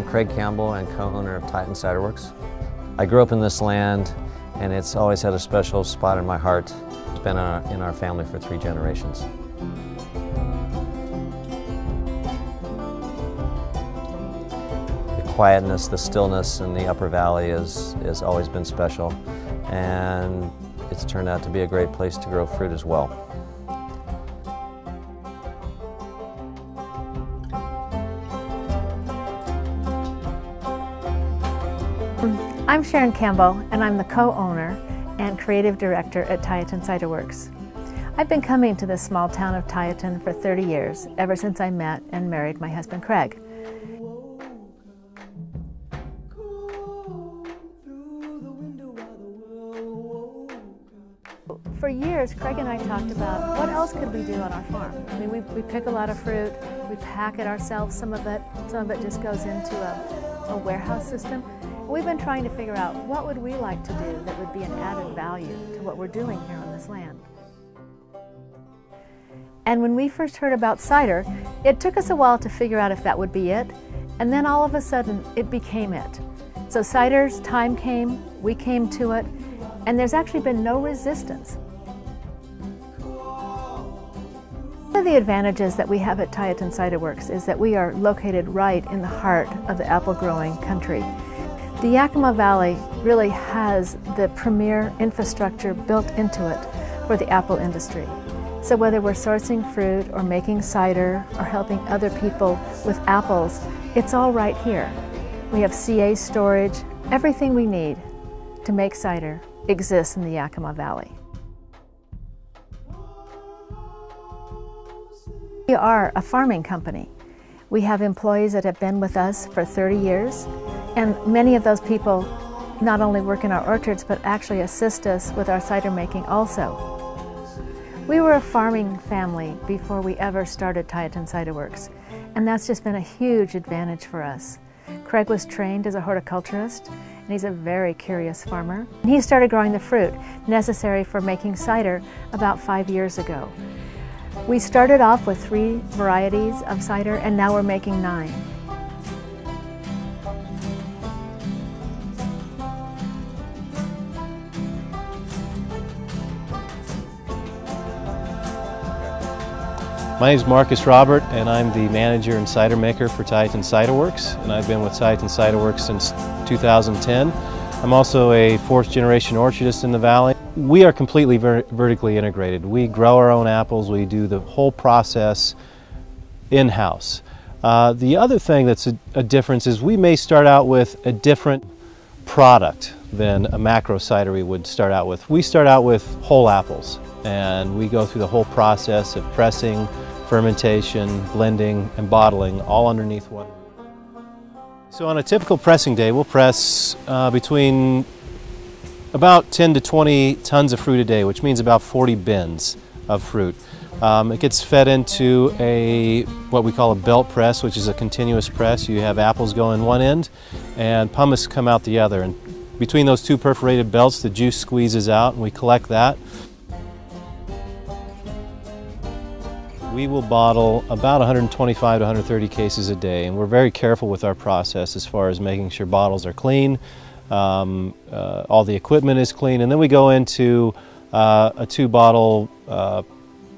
Craig Campbell and co-owner of Tieton Cider Works. I grew up in this land and it's always had a special spot in my heart. It's been in our family for 3 generations. The quietness, the stillness in the Upper Valley has always been special, and it's turned out to be a great place to grow fruit as well. I'm Sharon Campbell, and I'm the co-owner and creative director at Tieton Cider Works. I've been coming to this small town of Tieton for 30 years, ever since I met and married my husband Craig. For years, Craig and I talked about what else could we do on our farm. I mean, we pick a lot of fruit, we pack it ourselves, some of it just goes into a warehouse system. We've been trying to figure out what would we like to do that would be an added value to what we're doing here on this land. And when we first heard about cider, it took us a while to figure out if that would be it, and then all of a sudden it became it. So cider's time came, we came to it, and there's actually been no resistance. One of the advantages that we have at Tieton Cider Works is that we are located right in the heart of the apple growing country. The Yakima Valley really has the premier infrastructure built into it for the apple industry. So whether we're sourcing fruit or making cider or helping other people with apples, it's all right here. We have CA storage, everything we need to make cider exists in the Yakima Valley. We are a farming company. We have employees that have been with us for 30 years. And many of those people not only work in our orchards, but actually assist us with our cider making also. We were a farming family before we ever started Tieton Cider Works, and that's just been a huge advantage for us. Craig was trained as a horticulturist, and he's a very curious farmer. And he started growing the fruit necessary for making cider about 5 years ago. We started off with 3 varieties of cider, and now we're making 9. My name is Marcus Robert, and I'm the manager and cider maker for Tieton Cider Works, and I've been with Tieton Cider Works since 2010. I'm also a 4th generation orchardist in the valley. We are completely vertically integrated. We grow our own apples, we do the whole process in-house. The other thing that's a difference is we may start out with a different product than a macro cidery would start out with. We start out with whole apples, and we go through the whole process of pressing, fermentation, blending, and bottling all underneath one. So on a typical pressing day, we'll press between about 10 to 20 tons of fruit a day, which means about 40 bins of fruit. It gets fed into what we call a belt press, which is a continuous press. You have apples go in one end and pumice come out the other. And between those 2 perforated belts, the juice squeezes out, and we collect that. We will bottle about 125 to 130 cases a day, and we're very careful with our process as far as making sure bottles are clean, all the equipment is clean, and then we go into a 2-bottle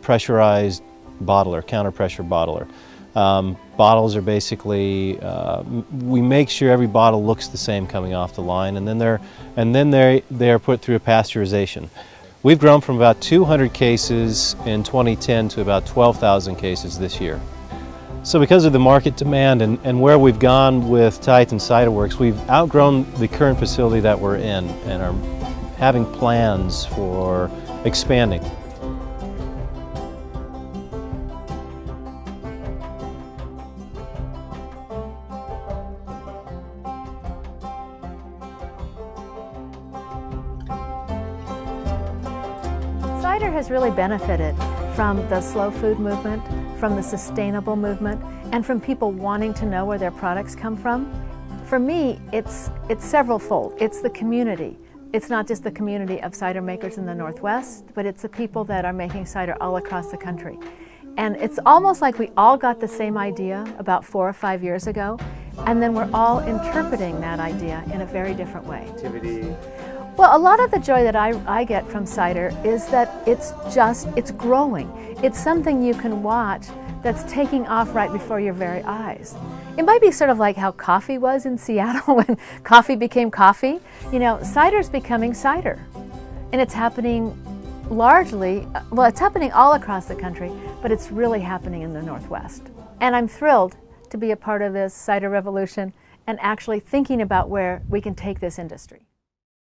pressurized bottler, counter pressure bottler. Bottles are basically, we make sure every bottle looks the same coming off the line, and then they are put through a pasteurization. We've grown from about 200 cases in 2010 to about 12,000 cases this year. So because of the market demand and where we've gone with Tieton Cider Works, we've outgrown the current facility that we're in and are having plans for expanding. Cider has really benefited from the slow food movement, from the sustainable movement, and from people wanting to know where their products come from. For me, it's several-fold. It's the community. It's not just the community of cider makers in the Northwest, but it's the people that are making cider all across the country. And it's almost like we all got the same idea about 4 or 5 years ago, And then we're all interpreting that idea in a very different way. Activity. Well, a lot of the joy that I get from cider is that it's growing. It's something you can watch that's taking off right before your very eyes. It might be sort of like how coffee was in Seattle when coffee became coffee. You know, cider's becoming cider. And it's happening largely, well, it's happening all across the country, but it's really happening in the Northwest. And I'm thrilled to be a part of this cider revolution and actually thinking about where we can take this industry.